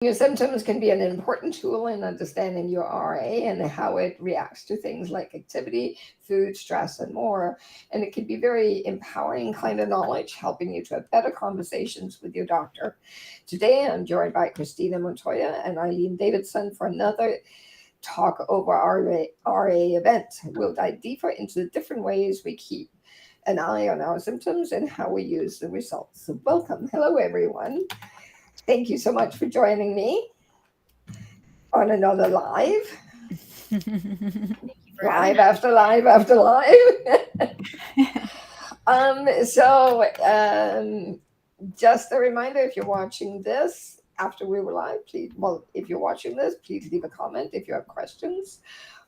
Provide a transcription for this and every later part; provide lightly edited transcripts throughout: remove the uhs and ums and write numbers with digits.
Your symptoms can be an important tool in understanding your RA and how it reacts to things like activity, food, stress, and more. And it can be very empowering kind of knowledge, helping you to have better conversations with your doctor. Today, I'm joined by Christina Montoya and Eileen Davidson for another talk over RA event. We'll dive deeper into the different ways we keep an eye on our symptoms and how we use the results. So, welcome. Hello, everyone. Thank you so much for joining me on another live after live after live. Just a reminder, if you're watching this after we were live, please, well, if you're watching this, please leave a comment if you have questions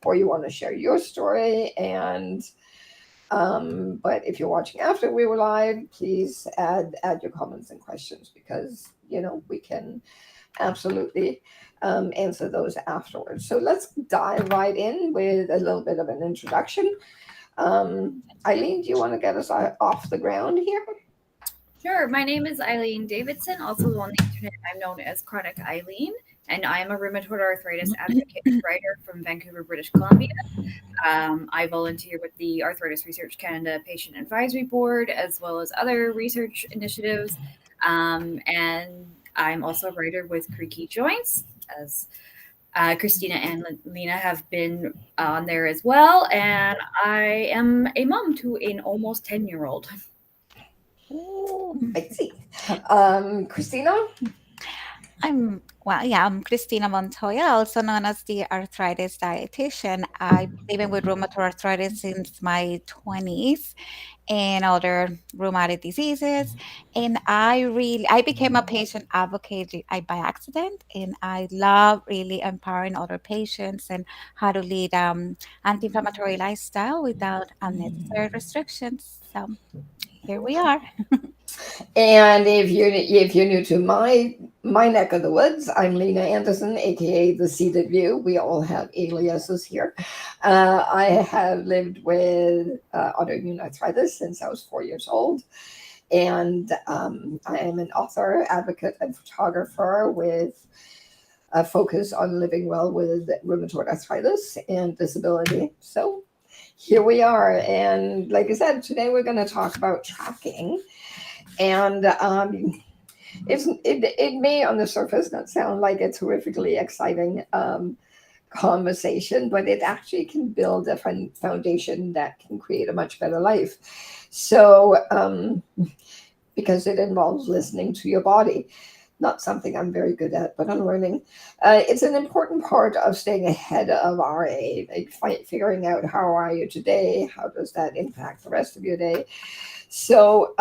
or you want to share your story. But if you're watching after we were live, please add your comments and questions because, we can absolutely answer those afterwards. So let's dive right in with a little bit of an introduction. Eileen, do you want to get us off the ground here? Sure. My name is Eileen Davidson, also on the internet I'm known as Chronic Eileen, and I am a rheumatoid arthritis advocate and writer from Vancouver, British Columbia. I volunteer with the Arthritis Research Canada Patient Advisory Board, as well as other research initiatives. And I'm also a writer with Creaky Joints, as Christina and Lena have been on there as well. And I am a mom to an almost 10-year-old. Oh, I see. Christina? I'm Christina Montoya, also known as the Arthritis Dietitian. I've been living with rheumatoid arthritis since my 20s and other rheumatic diseases. And I became a patient advocate by accident, and I love really empowering other patients and how to lead anti-inflammatory lifestyle without unnecessary restrictions. So here we are. And if you're new to my neck of the woods, I'm Lena Anderson, aka the Seated View. We all have aliases here. I have lived with autoimmune arthritis since I was 4 years old, and I am an author, advocate, and photographer with a focus on living well with rheumatoid arthritis and disability. So here we are, and like I said, today we're going to talk about tracking. And it may on the surface not sound like a terrifically exciting conversation, but it actually can build a foundation that can create a much better life. So, because it involves listening to your body, not something I'm very good at, but I'm learning. It's an important part of staying ahead of RA, like figuring out how are you today, how does that impact the rest of your day. So,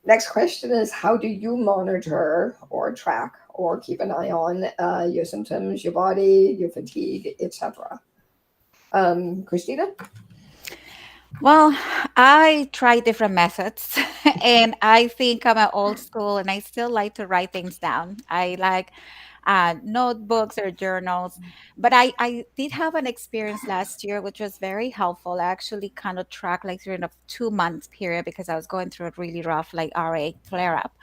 next question is, how do you monitor or track or keep an eye on your symptoms, your body, your fatigue, etc.? Christina? Well, I try different methods and I think I'm an old school and I still like to write things down. I like notebooks or journals, but I did have an experience last year which was very helpful. I actually kind of tracked like during a 2 month period because I was going through a really rough like RA flare up.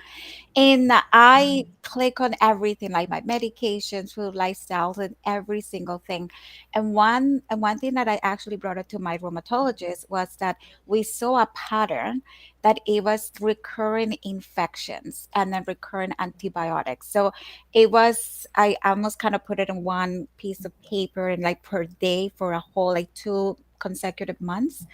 And I click on everything like my medications, food, lifestyles, and every single thing. And one thing that I actually brought up to my rheumatologist was that we saw a pattern that it was recurring infections and then recurrent antibiotics. So it was I almost kind of put it in one piece of paper and like per day for a whole like 2 consecutive months,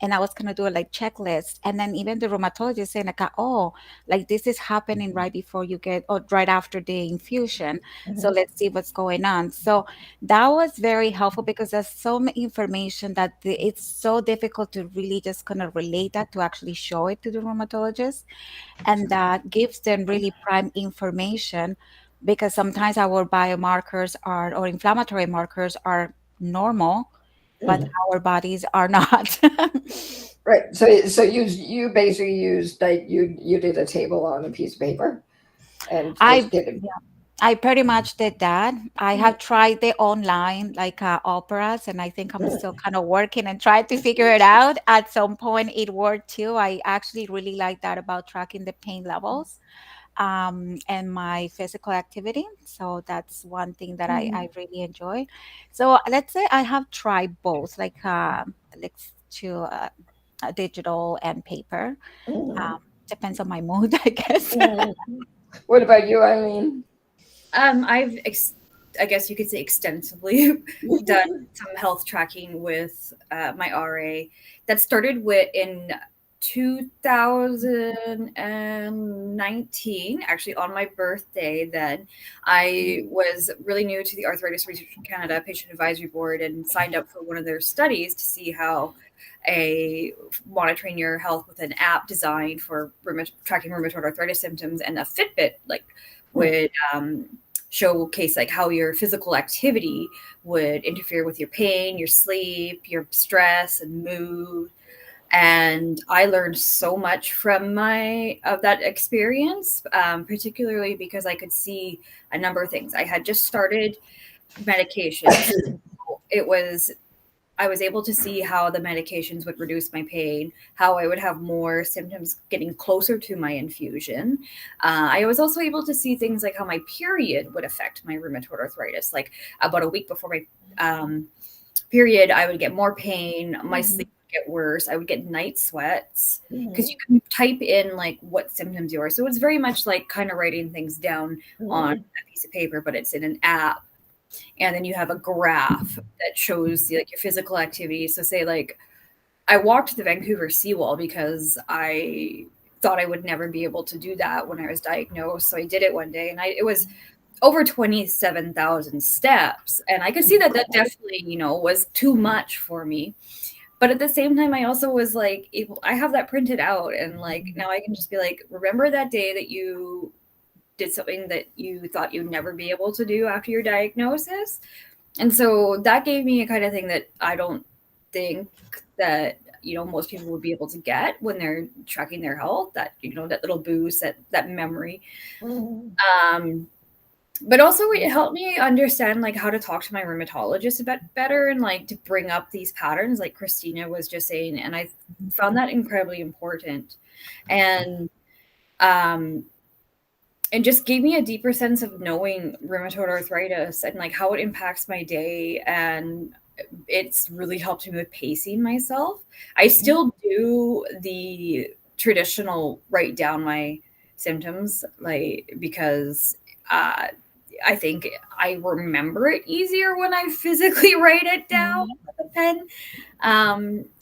and I was gonna do a like checklist. And then even the rheumatologist saying like, oh, like this is happening right before you get or right after the infusion. So Mhm. let's see what's going on. So that was very helpful because there's so much information that it's so difficult to really just kind of relate that to actually show it to the rheumatologist. And that gives them really prime information because sometimes our biomarkers are or inflammatory markers are normal, but Mhm. our bodies are not. Right. So you basically used like you did a table on a piece of paper and I just did it. I pretty much did that. I Mhm. have tried the online like operas, and I think I'm still kind of working and trying to figure it out. At some point, it worked too. I actually really like that about tracking the pain levels. and my physical activity. So that's one thing that Mm, I really enjoy. So let's say I have tried both, like to digital and paper. mm, Depends on my mood, I guess. mm. What about you, Eileen? I've, I guess you could say, extensively done some health tracking with my RA. That started in 2019, actually on my birthday. Then I was really new to the Arthritis Research Canada Patient Advisory Board and signed up for one of their studies to see how a monitoring your health with an app designed for tracking rheumatoid arthritis symptoms and a Fitbit would showcase like how your physical activity would interfere with your pain, your sleep, your stress and mood. And I learned so much from that experience, particularly because I could see a number of things. I had just started medications. It was I was able to see how the medications would reduce my pain, how I would have more symptoms getting closer to my infusion. I was also able to see things like how my period would affect my rheumatoid arthritis. Like about a week before my period, I would get more pain, my sleep would get worse, I would get night sweats, because you can type in like what symptoms you are. So it's very much like kind of writing things down on a piece of paper, but it's in an app. And then you have a graph that shows like your physical activity. So say like I walked the Vancouver seawall because I thought I would never be able to do that when I was diagnosed. So I did it one day, and it was over 27,000 steps, and I could see that definitely, was too much for me. But at the same time, I also was like, I have that printed out, and like now I can just be like, remember that day that you did something that you thought you'd never be able to do after your diagnosis. And so that gave me a kind of thing that I don't think that, most people would be able to get when they're tracking their health, that, that little boost, that memory. But also it helped me understand like how to talk to my rheumatologist a bit better, and like to bring up these patterns like Christina was just saying. And I found that incredibly important. And it just gave me a deeper sense of knowing rheumatoid arthritis and like how it impacts my day. And it's really helped me with pacing myself. I still do the traditional write down my symptoms, like, because I think I remember it easier when I physically write it down with a pen.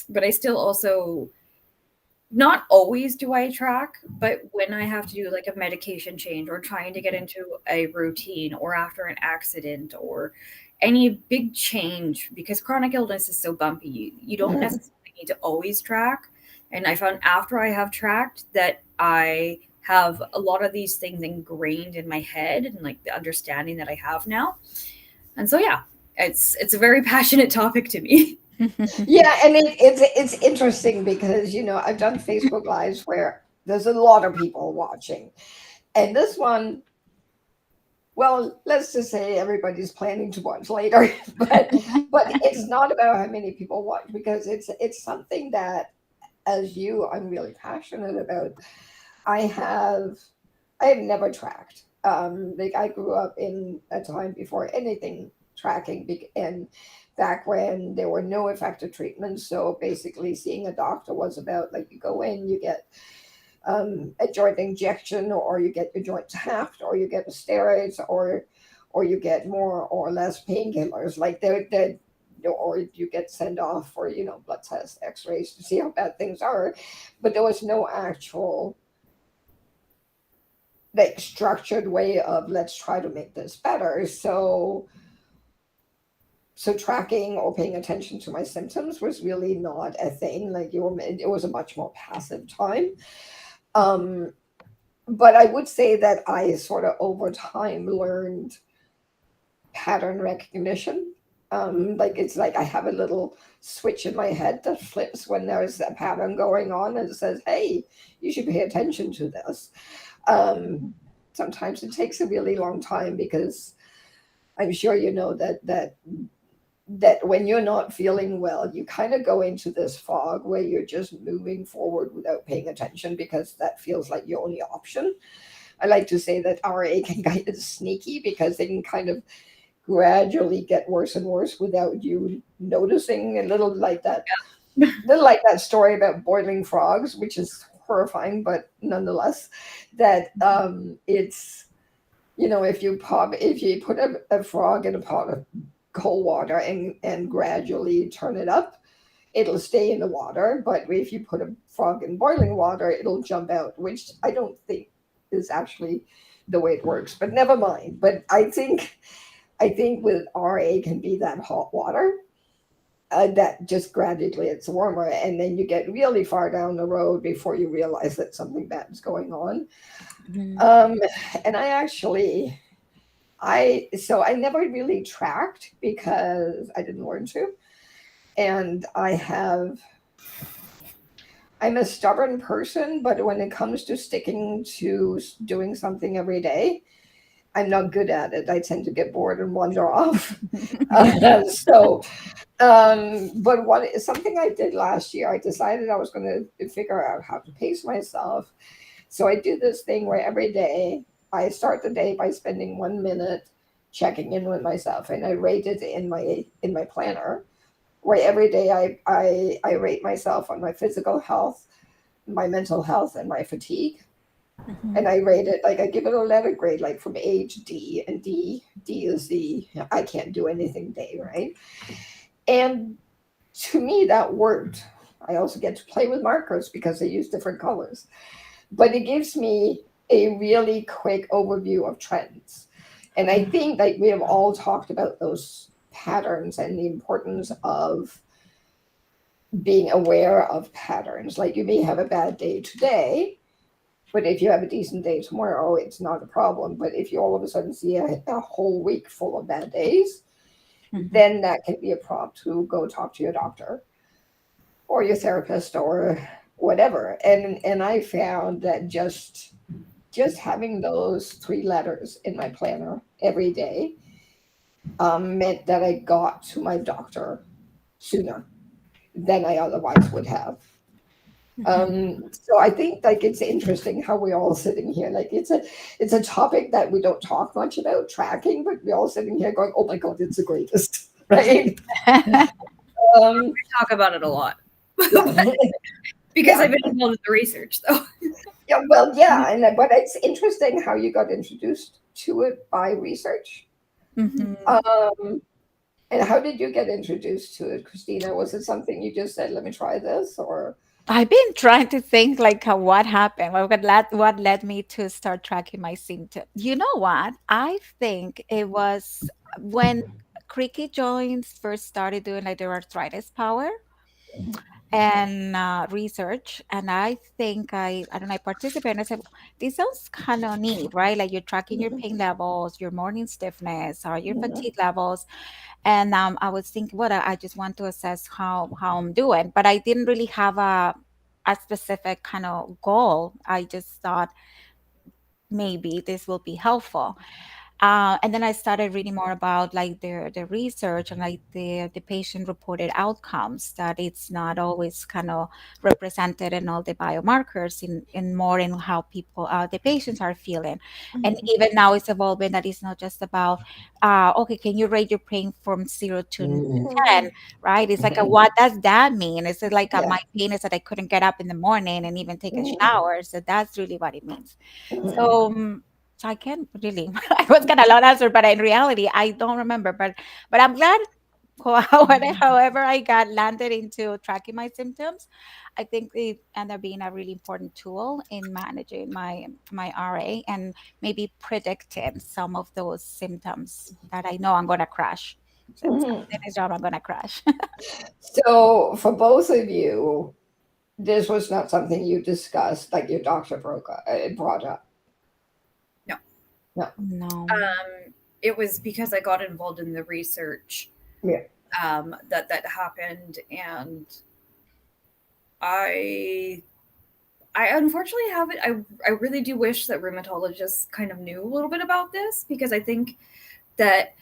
But I still also, not always do I track, but when I have to do like a medication change or trying to get into a routine or after an accident or any big change, because chronic illness is so bumpy, you don't necessarily need to always track. And I found after I have tracked that I have a lot of these things ingrained in my head, and like the understanding that I have now. And so, yeah, it's a very passionate topic to me. Yeah, and it's interesting because I've done Facebook Lives where there's a lot of people watching, and this one, well, let's just say everybody's planning to watch later, but it's not about how many people watch, because it's something that, as you, I'm really passionate about. I have never tracked. Like, I grew up in a time before anything tracking, and back when there were no effective treatments. So basically, seeing a doctor was about like you go in, you get a joint injection, or you get your joint tapped, or you get the steroids, or you get more or less painkillers. Like they're or you get sent off for blood tests, X-rays to see how bad things are, but there was no actual like structured way of let's try to make this better. So tracking or paying attention to my symptoms was really not a thing. Like it was a much more passive time. Um, but I would say that I sort of over time learned pattern recognition. Like it's like I have a little switch in my head that flips when there's a pattern going on and it says, "Hey, you should pay attention to this." Sometimes it takes a really long time, because I'm sure you know that when you're not feeling well, you kind of go into this fog where you're just moving forward without paying attention, because that feels like your only option. I like to say that RA can kind of sneaky because they can kind of gradually get worse and worse without you noticing. A little like that story about boiling frogs, which is horrifying, but nonetheless, that it's, if you put a frog in a pot of cold water and gradually turn it up, it'll stay in the water. But if you put a frog in boiling water, it'll jump out, which I don't think is actually the way it works. But never mind. But I think with RA can be that hot water that just gradually it's warmer, and then you get really far down the road before you realize that something bad is going on. Mhm. And I never really tracked because I didn't learn to, and I'm a stubborn person, but when it comes to sticking to doing something every day, I'm not good at it. I tend to get bored and wander off. So, but something I did last year, I decided I was going to figure out how to pace myself. So I do this thing where every day I start the day by spending 1 minute checking in with myself, and I rate it in my planner. Where every day I rate myself on my physical health, my mental health, and my fatigue. And Mhm. I rate it like I give it a letter grade, like from A to D, and D is the I can't do anything day, right? And to me, that worked. I also get to play with markers because they use different colors, but it gives me a really quick overview of trends. And I think that we have all talked about those patterns and the importance of being aware of patterns. Like you may have a bad day today, but if you have a decent day tomorrow, it's not a problem. But if you all of a sudden see a whole week full of bad days, Mhm. then that can be a prompt to go talk to your doctor or your therapist or whatever. And I found that just having those 3 letters in my planner every day meant that I got to my doctor sooner than I otherwise would have. Mhm. So I think like it's interesting how we're all sitting here. Like it's a topic that we don't talk much about tracking, but we're all sitting here going, "Oh my God, it's the greatest!" Right? Um, Talk about it a lot yeah, because yeah, I've been involved in the research, though. yeah. Well, yeah, but it's interesting how you got introduced to it by research. Mhm. Um, and how did you get introduced to it, Christina? Was it something you just said, "Let me try this," or? I've been trying to think like what happened, what led me to start tracking my symptoms. You know what? I think it was when creaky joints first started doing like their arthritis power and research, and I think I don't know, I participated and I said, this sounds kind of neat, right? Like you're tracking your pain levels, your morning stiffness, or your Mhm, fatigue levels. And I was thinking, what I just want to assess how I'm doing, but I didn't really have a specific kind of goal. I just thought maybe this will be helpful. And then I started reading more about like the research and like the patient reported outcomes, that it's not always kind of represented in all the biomarkers in more in how people the patients are feeling. And mhm, even now it's evolving that it's not just about okay, can you rate your pain from 0 to 10, mhm. right? It's like a, what does that mean? Is it like Yeah. my pain is that I couldn't get up in the morning and even take a Mhm, shower? So that's really what it means. mhm, So, so I can't really. I was gonna long answer, but in reality, I don't remember. But I'm glad. However, I got landed into tracking my symptoms. I think it ended up being a really important tool in managing my RA and maybe predicting some of those symptoms that I know I'm gonna crash. So if mhm. something is wrong, I'm gonna crash. So for both of you, this was not something you discussed, like your doctor brought up. No, No. No. it was because I got involved in the research Yeah. that happened, and I I unfortunately haven't. I really do wish that rheumatologists kind of knew a little bit about this, because I think that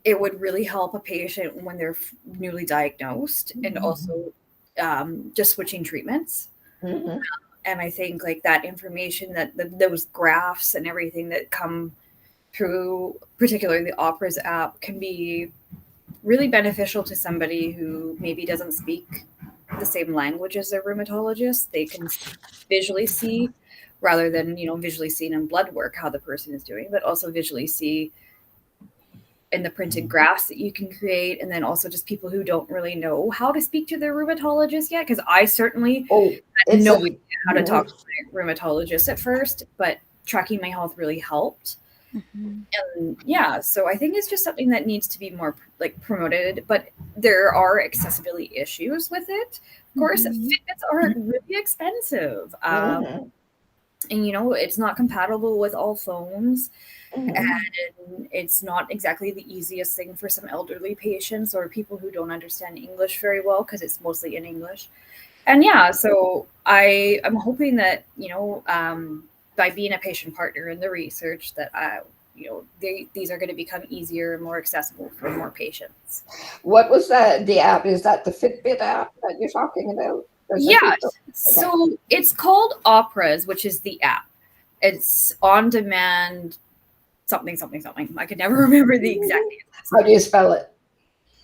it would really help a patient when they're newly diagnosed, and Mhm. also just switching treatments. Mhm. And I think like that information, that those graphs and everything that come through, particularly the Operas app, can be really beneficial to somebody who maybe doesn't speak the same language as their rheumatologist. They can visually see, rather than, visually seeing in blood work how the person is doing, but also visually see in the printed graphs that you can create. And then also just people who don't really know how to speak to their rheumatologist yet, because I certainly had no idea how to talk to my rheumatologist at first, but tracking my health really helped. And yeah, so I think it's just something that needs to be more like promoted, but there are accessibility issues with it. Of course, Fitbits are really expensive. And it's not compatible with all phones. And it's not exactly the easiest thing for some elderly patients or people who don't understand English very well, because it's mostly in English. And yeah, so I'm hoping that, by being a patient partner in the research, that these are going to become easier and more accessible for more patients. What was that? The app, is that the Fitbit app that you're talking about? Yeah. So it's called Operas, which is the app. It's on demand. Something. I could never remember the exact name. How do you spell it?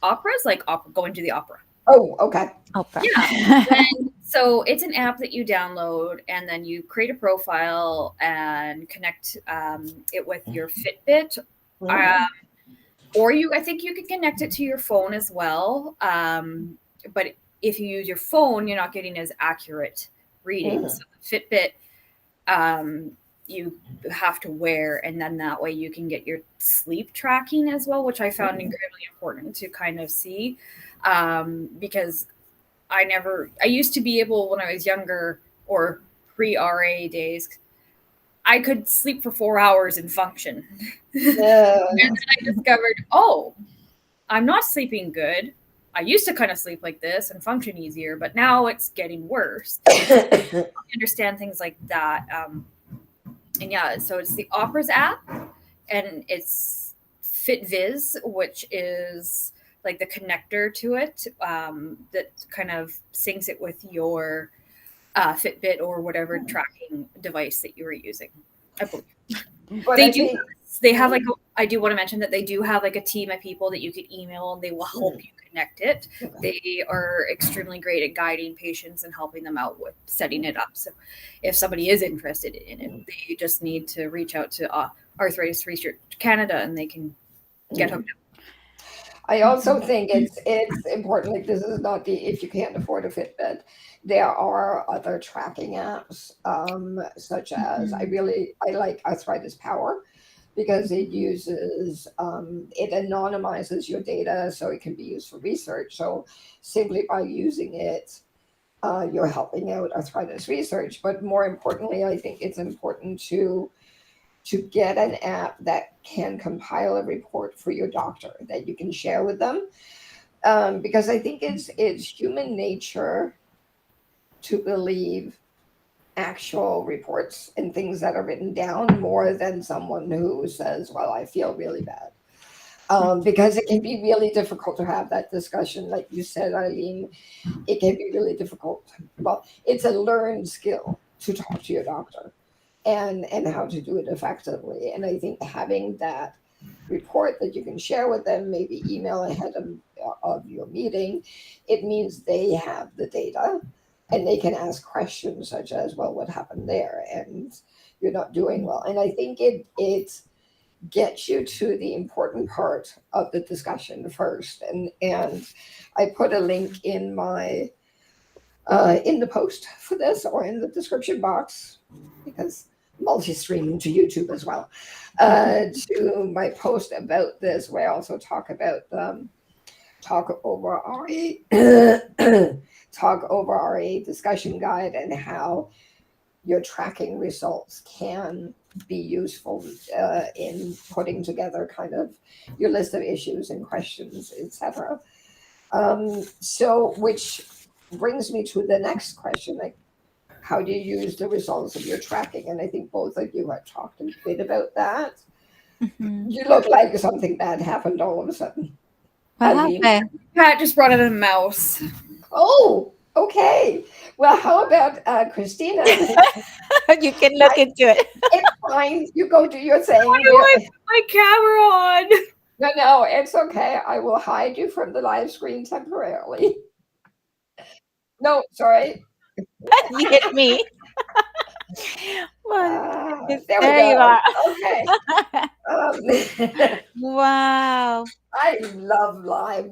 Operas, like going to the opera. Oh, okay. Opera. Yeah. And so it's an app that you download, and then you create a profile and connect it with your Fitbit. Or I think you can connect it to your phone as well. But if you use your phone, you're not getting as accurate readings. So the Fitbit, you have to wear, and then that way you can get your sleep tracking as well, which I found incredibly important to kind of see, because I used to be able, when I was younger or pre-RA days, I could sleep for 4 hours and function. And then I discovered, I'm not sleeping good. I used to kind of sleep like this and function easier, but now it's getting worse. I understand things like that. And yeah, so it's the Operas app, and it's FitViz, which is like the connector to it, that kind of syncs it with your Fitbit or whatever tracking device that you were using, I believe. But they have like, I do want to mention that they do have like a team of people that you could email, and they will help you connect it. They are extremely great at guiding patients and helping them out with setting it up. So if somebody is interested in it, they just need to reach out to Arthritis Research Canada, and they can get hooked up. I also think it's important, like this is not if you can't afford a Fitbit, there are other tracking apps, such as I like Arthritis Power, because it uses it anonymizes your data, so it can be used for research. So simply by using it, you're helping out arthritis research. But more importantly, I think it's important to get an app that can compile a report for your doctor that you can share with them, because I think it's human nature to believe actual reports and things that are written down more than someone who says, well, I feel really bad. Because it can be really difficult to have that discussion. Like you said, Eileen, it can be really difficult. Well, it's a learned skill to talk to your doctor and how to do it effectively. And I think having that report that you can share with them, maybe email ahead of your meeting, it means they have the data. And they can ask questions such as, well, what happened there? And you're not doing well. And I think it gets you to the important part of the discussion first. And I put a link in my in the post for this, or in the description box, because multi-streaming to YouTube as well, to my post about this, where I also talk about talk over RA discussion guide, and how your tracking results can be useful in putting together kind of your list of issues and questions, etc. So, which brings me to the next question, like, how do you use the results of your tracking? And I think both of you have talked a bit about that. You look like something bad happened all of a sudden. What happened? Pat just brought in a mouse. Oh, Okay. Well, how about Christina? You can look I, into it. it's fine. You go do your Why thing. do I put my camera on? No, no, it's okay. I will hide you from the live screen temporarily. No, sorry. You hit me. Well, yes, There we there you go. are. Okay. Um, Wow. I love live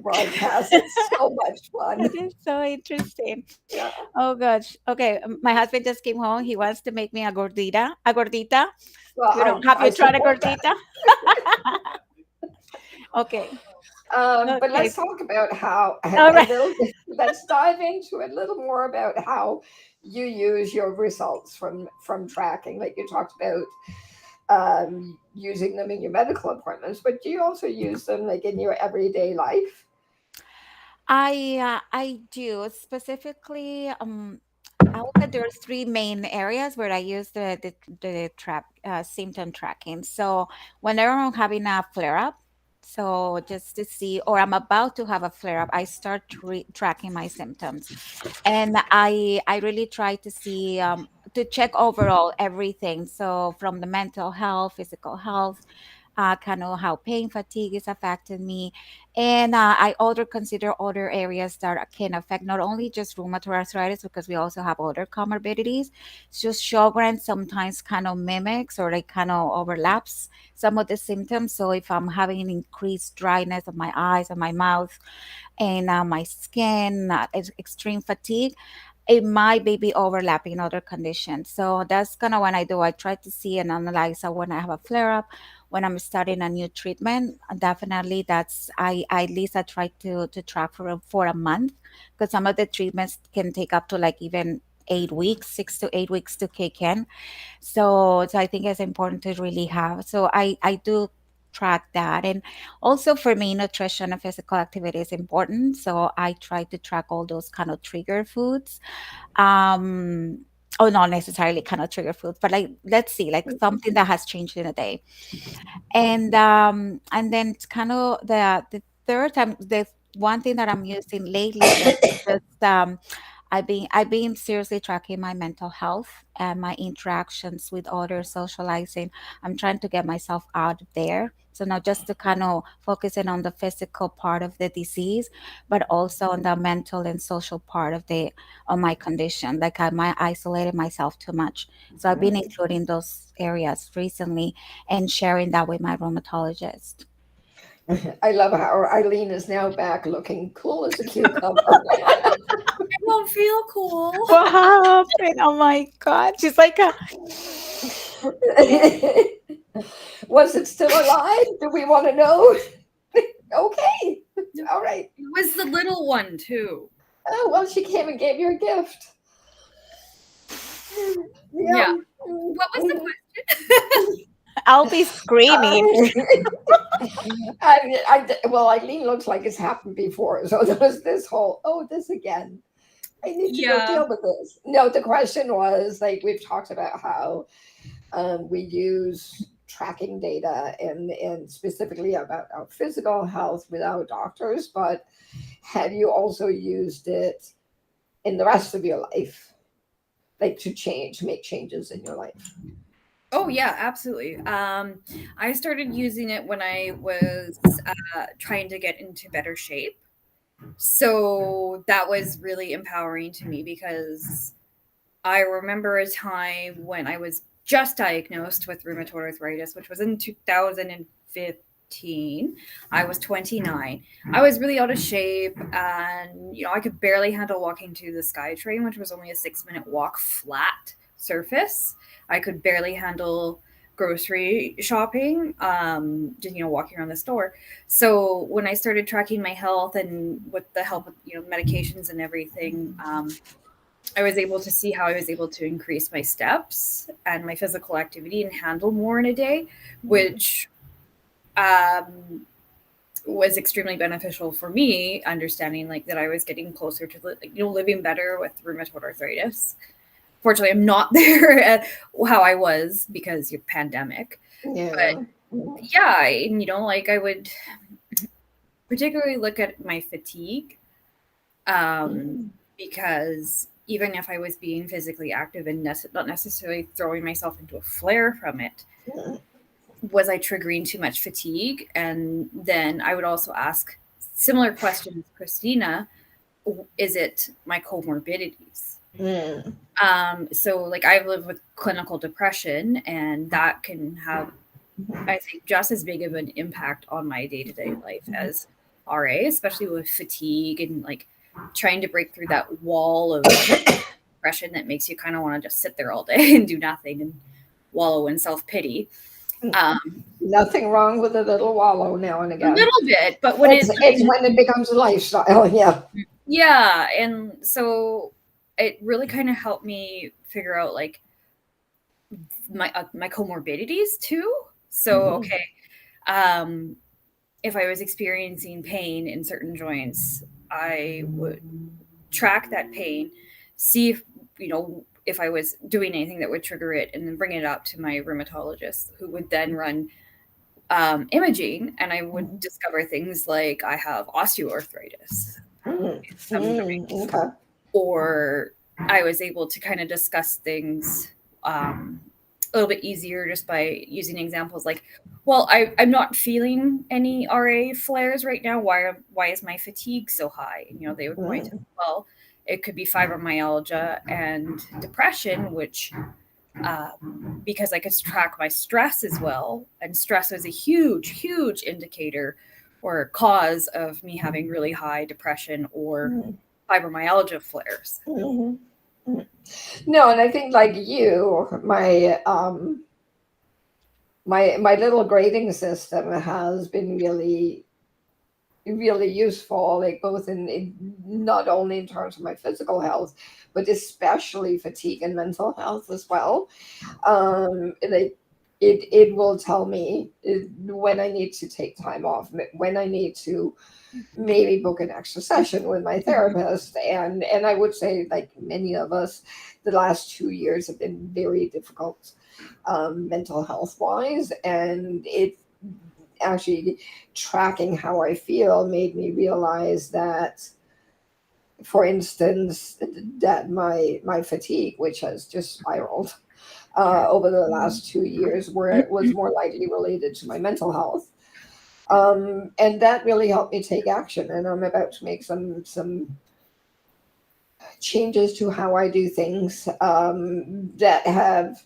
broadcasts. It's so much fun. That is so interesting. Yeah. Oh gosh. Okay, my husband just came home. He wants to make me a gordita. A gordita. Well, You know, have I you tried a support that. gordita? Okay. But Okay. let's talk about how All a right. little. Let's dive into a little more about how you use your results from tracking. Like you talked about using them in your medical appointments, but do you also use them like in your everyday life? I do specifically. I would say there's three main areas where I use the symptom tracking. So whenever I'm having a flare up, so just to see, or I'm about to have a flare up, I start tracking my symptoms, and I really try to see to check overall everything. So from the mental health, physical health, kind of how pain fatigue is affecting me. And I also consider other areas that can affect not only just rheumatoid arthritis, because we also have other comorbidities. It's just Sjogren's sometimes kind of mimics or like kind of overlaps some of the symptoms. So if I'm having increased dryness of my eyes and my mouth and my skin, extreme fatigue, it might be overlapping other conditions. So that's kind of what I do. I try to see and analyze when I have a flare up, when I'm starting a new treatment. Definitely, I at least I try to track for a month, because some of the treatments can take up to like even 8 weeks, 6 to 8 weeks to kick in. So I think it's important to really have. So I do track that. And also for me, nutrition and physical activity is important. So I try to track all those kind of trigger foods. um oh, not necessarily kind of trigger foods, but like, let's see, like something that has changed in a day. And then it's kind of the third time, the one thing that I'm using lately is just I've been seriously tracking my mental health and my interactions with others, socializing. I'm trying to get myself out of there. So not just to kind of focusing on the physical part of the disease, but also on the mental and social part of my condition. Like I might isolated myself too much. So I've been including those areas recently and sharing that with my rheumatologist. I love how Eileen is now back looking cool as a cucumber. I won't feel cool. What happened? Oh my God. She's like a Was it still alive? Do we want to know? Okay. All right. It was the little one too. Oh, well, she came and gave you a gift. Yeah. Yeah. What was the question? I'll be screaming. Well, Eileen looks like it's happened before. So there was this whole, oh, this again. I need to go Yeah. deal with this. No, the question was like we've talked about how we use tracking data and specifically about our physical health with our doctors, but have you also used it in the rest of your life, like to make changes in your life? Oh yeah, absolutely. I started using it when I was trying to get into better shape. So that was really empowering to me because I remember a time when I was just diagnosed with rheumatoid arthritis, which was in 2015. I was 29. I was really out of shape, and I could barely handle walking to the SkyTrain, which was only a 6-minute walk, flat surface. I could barely handle grocery shopping, just walking around the store. So when I started tracking my health and with the help of medications and everything, I was able to see how I was able to increase my steps and my physical activity and handle more in a day, which um, was extremely beneficial for me, understanding like that I was getting closer to living better with rheumatoid arthritis. Fortunately, I'm not there at how I was because of pandemic. But Yeah. yeah, and like I would particularly look at my fatigue, um, because even if I was being physically active and not necessarily throwing myself into a flare from it, Mm, was I triggering too much fatigue? And then I would also ask similar questions, Christina, is it my comorbidities? mm, So like I've lived with clinical depression, and that can have, I think, just as big of an impact on my day-to-day life as RA, especially with fatigue and like trying to break through that wall of depression that makes you kind of want to just sit there all day and do nothing and wallow in self-pity. mm. Um, Nothing wrong with a little wallow now and a again. little bit, but when It's when it becomes a lifestyle. Yeah. yeah, and so it really kind of helped me figure out like my comorbidities too. So Mhm. okay, um, if I was experiencing pain in certain joints, I would track that pain, see if if I was doing anything that would trigger it, and then bring it up to my rheumatologist, who would then run imaging, and I would discover things like I have osteoarthritis Mm, in some mm, joints, okay. or I was able to kind of discuss things a little bit easier just by using examples like, well, I'm not feeling any RA flares right now. Why is my fatigue so high? And, they would point to, Mm, well, it could be fibromyalgia and depression, which because I could track my stress as well, and stress was a huge indicator or cause of me having really high depression or mm, fibromyalgia flares. mhm, mm. No, and I think like you, my little grading system has been really useful, like both in not only in terms of my physical health, but especially fatigue and mental health as well. Like it will tell me when I need to take time off, when I need to maybe book an extra session with my therapist. And I would say, like many of us, the last 2 years have been very difficult, mental health wise, and it actually tracking how I feel made me realize that, for instance, that my fatigue, which has just spiraled over the last 2 years, where it was more likely related to my mental health. And that really helped me take action. And I'm about to make some changes to how I do things, that have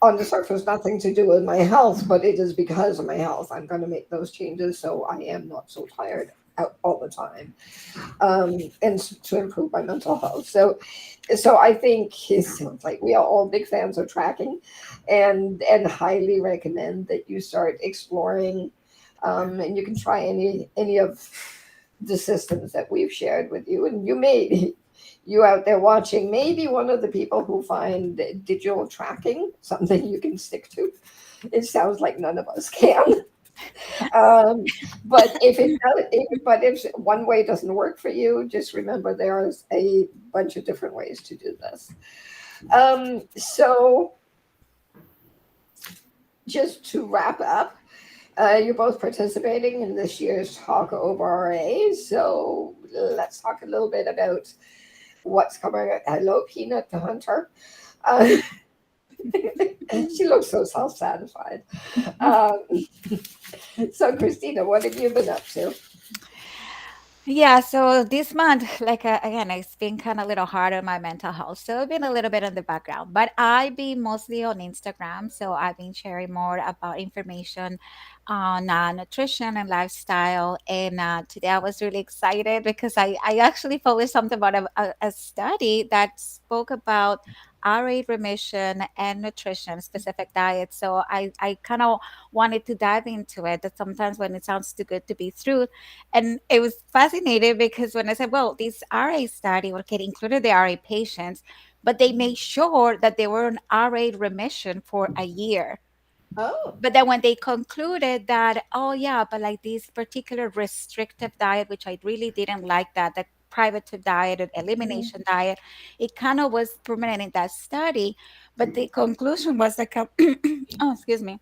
on the surface nothing to do with my health, but it is because of my health. I'm going to make those changes so I am not so tired out all the time, and to improve my mental health. So I think it sounds like we are all big fans of tracking, and highly recommend that you start exploring. And you can try any of the systems that we've shared with you, and you may you out there watching, maybe one of the people who find digital tracking something you can stick to. It sounds like none of us can. Um, but if it does, if one way doesn't work for you, just remember there's a bunch of different ways to do this. So just to wrap up, you're both participating in this year's Talk Over RA. So let's talk a little bit about what's coming. Hello, Peanut the Hunter. Uh, she looks so self-satisfied. Um, so, Christina, what have you been up to? Yeah, so this month, like again, it's been kind of a little hard on my mental health. So I've been a little bit in the background, but I've been mostly on Instagram. So I've been sharing more about information on nutrition and lifestyle. And today I was really excited because I actually published something about a study that spoke about RA remission and nutrition, specific diet. So I kind of wanted to dive into it. That sometimes when it sounds too good to be true, and it was fascinating because when I said, well, this RA study, okay, included the RA patients, but they made sure that they were in RA remission for a year. Oh. But then when they concluded that, oh, yeah, but like this particular restrictive diet, which I really didn't like that privative diet or elimination diet, it kind of was permanent in that study. But the conclusion was like, oh, excuse me,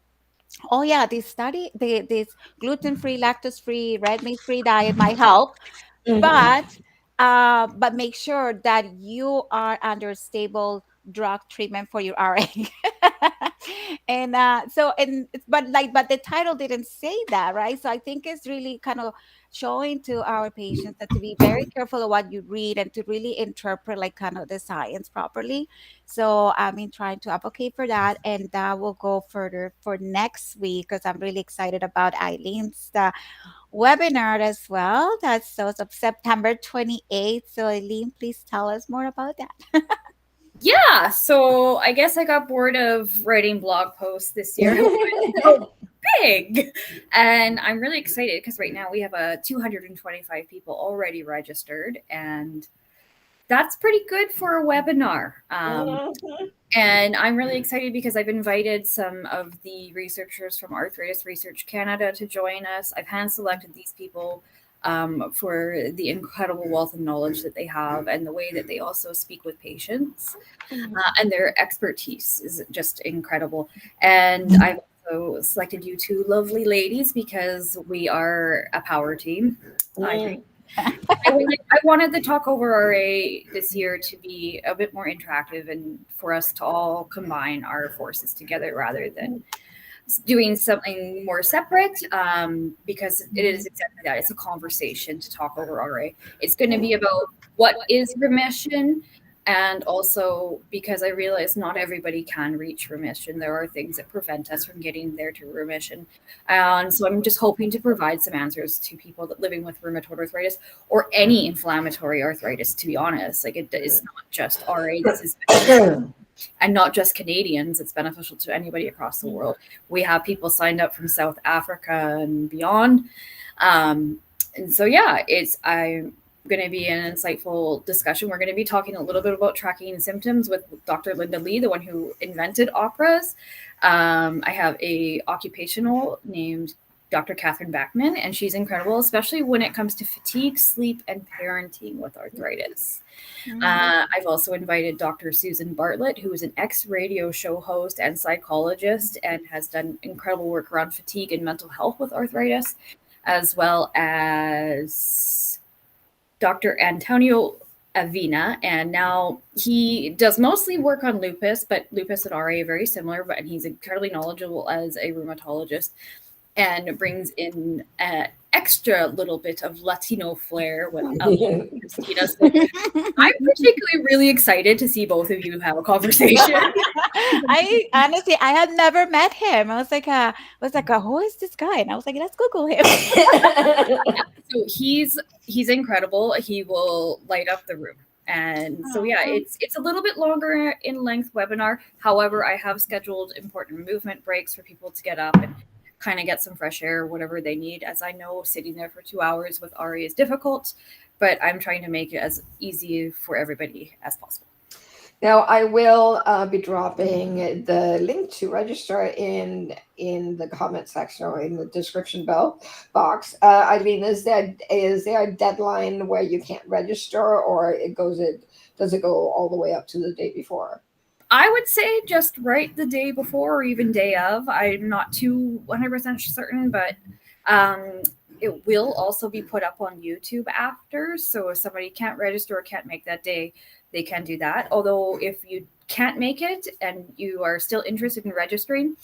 oh yeah, this study, this gluten-free, lactose-free, red meat-free diet might help, Mhm. but but make sure that you are under stable drug treatment for your RA. And but the title didn't say that, right? So I think it's really kind of showing to our patients that to be very careful of what you read and to really interpret like kind of the science properly. So I've been trying to advocate for that, and that will go further for next week because I'm really excited about Eileen's webinar as well. That's so it's of September 28th. So Eileen, please tell us more about that. Yeah, so I guess I got bored of writing blog posts this year. So big, and I'm really excited because right now we have 225 people already registered, and that's pretty good for a webinar. And I'm really excited because I've invited some of the researchers from Arthritis Research Canada to join us. I've hand selected these people for the incredible wealth of knowledge that they have and the way that they also speak with patients. And their expertise is just incredible. And I've also selected you two lovely ladies because we are a power team. I wanted the Talk Over RA this year to be a bit more interactive and for us to all combine our forces together rather than doing something more separate, because it is exactly that. It's a conversation to talk over RA. It's going to be about what is remission, and also because I realize not everybody can reach remission. There are things that prevent us from getting there to remission. And so I'm just hoping to provide some answers to people that living with rheumatoid arthritis or any inflammatory arthritis, to be honest. Like, it is not just RA. This is and not just Canadians. It's beneficial to anybody across the world. We have people signed up from South Africa and beyond. And so, yeah, I'm going to be an insightful discussion. We're going to be talking a little bit about tracking symptoms with Dr. Linda Lee, the one who invented operas. I have a occupational named Dr. Catherine Backman, and she's incredible, especially when it comes to fatigue, sleep, and parenting with arthritis. I've also invited Dr. Susan Bartlett, who is an ex-radio show host and psychologist and has done incredible work around fatigue and mental health with arthritis, as well as Dr. Antonio Avina. And now he does mostly work on lupus, but lupus and RA are very similar, but he's incredibly knowledgeable as a rheumatologist and brings in an extra little bit of Latino flair with Christina. So I'm particularly really excited to see both of you have a conversation. I honestly, I had never met him. I was like, who is this guy? And I was like, let's Google him. So he's incredible. He will light up the room. And so, yeah, it's a little bit longer in length webinar. However, I have scheduled important movement breaks for people to get up and kind of get some fresh air, whatever they need. As I know, sitting there for 2 hours with RA is difficult, but I'm trying to make it as easy for everybody as possible. Now, I will be dropping the link to register in the comment section or in the description box. Eileen, is there a deadline where you can't register, or does it go all the way up to the day before? I would say just right the day before or even day of. I'm not too 100% certain, but it will also be put up on YouTube after. So if somebody can't register or can't make that day, they can do that. Although if you can't make it and you are still interested in registering,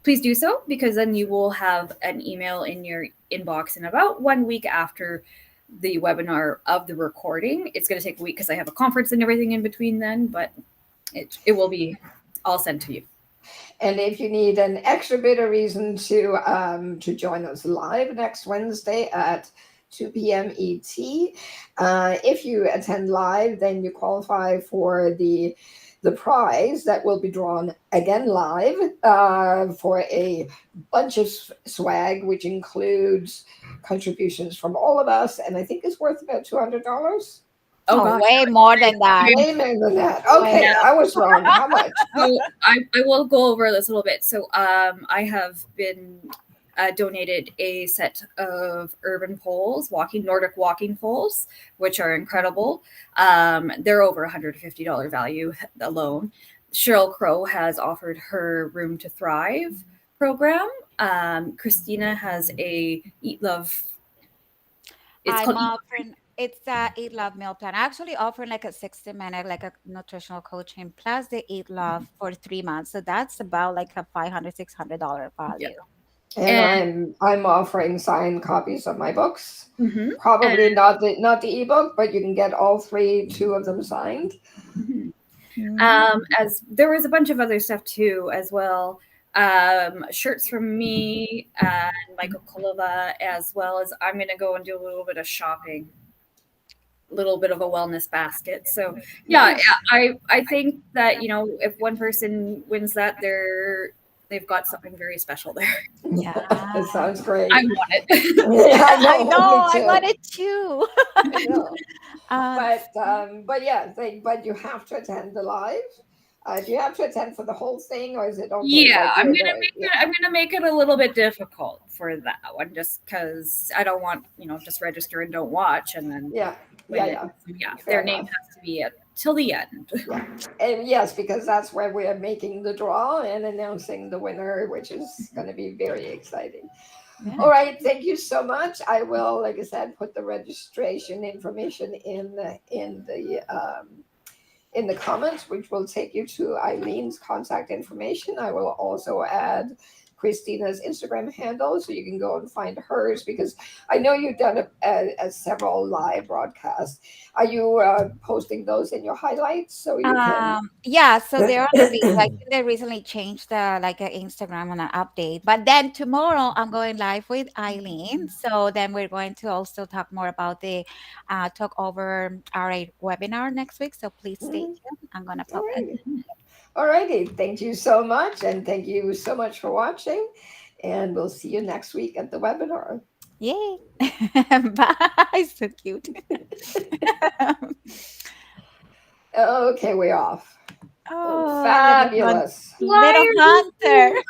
please do so, because then you will have an email in your inbox in about 1 week after the webinar of the recording. It's going to take a week because I have a conference and everything in between then, but it will be all sent to you. And if you need an extra bit of reason to join us live next Wednesday at 2 p.m. ET, if you attend live, then you qualify for the prize that will be drawn again live for a bunch of swag, which includes contributions from all of us, and I think it's worth about $200. Oh, way more than that. Way more than that. Okay, I was wrong. How much? So I will go over this a little bit. So I have been donated a set of urban poles, Nordic walking poles, which are incredible. They're over $150 value alone. Cheryl Crow has offered her Room to Thrive program. Christina has a Eat Love. It's a Eat Love meal plan. I actually offer like a 60-minute, like a nutritional coaching plus the Eat Love for 3 months. So that's about like a $500, $600 Yeah. value. And And I'm offering signed copies of my books. mhm. Probably not the ebook, but you can get all three, two of them signed. Mhm. Mhm. As there was a bunch of other stuff too as well. Shirts from me and Michael Kolova, as well as I'm going to go and do a little bit of shopping, a little bit of a wellness basket. So yeah, Nice. I think that if one person wins that, they've got something very special there. Yeah. That sounds I great. want it. Yeah, I I know. Me know. I too. wanted to. I know. uh, But yeah, but you have to attend the live. Do you have to attend for the whole thing, or is it okay? Yeah, Like you're there? Yeah. I'm gonna make it a little bit difficult for that one, just because I don't want just register and don't watch, and then Yeah. win Yeah. it. Yeah. So yeah, Fair their name enough. has to be at till the end. Yeah. And yes, because that's where we are making the draw and announcing the winner, which is going to be very exciting. yeah. All right. Thank you so much. I will, like I said, put the registration information in the comments, which will take you to Eileen's contact information. I will also add Christina's Instagram handle so you can go and find hers, because I know you've done a several live broadcasts. Are you posting those in your highlights so you can? Yeah, so they're on the I think they recently changed the like Instagram on an update. But then tomorrow I'm going live with Eileen. So then we're going to also talk more about the talk over our webinar next week. So please stay Mhm. tuned. I'm gonna All pop that. righty. All righty. Thank you so much. And thank you so much for watching. And we'll see you next week at the webinar. Yay. Bye. So cute. Okay, we're off. Oh, Oh, fabulous. Why little are you hunter.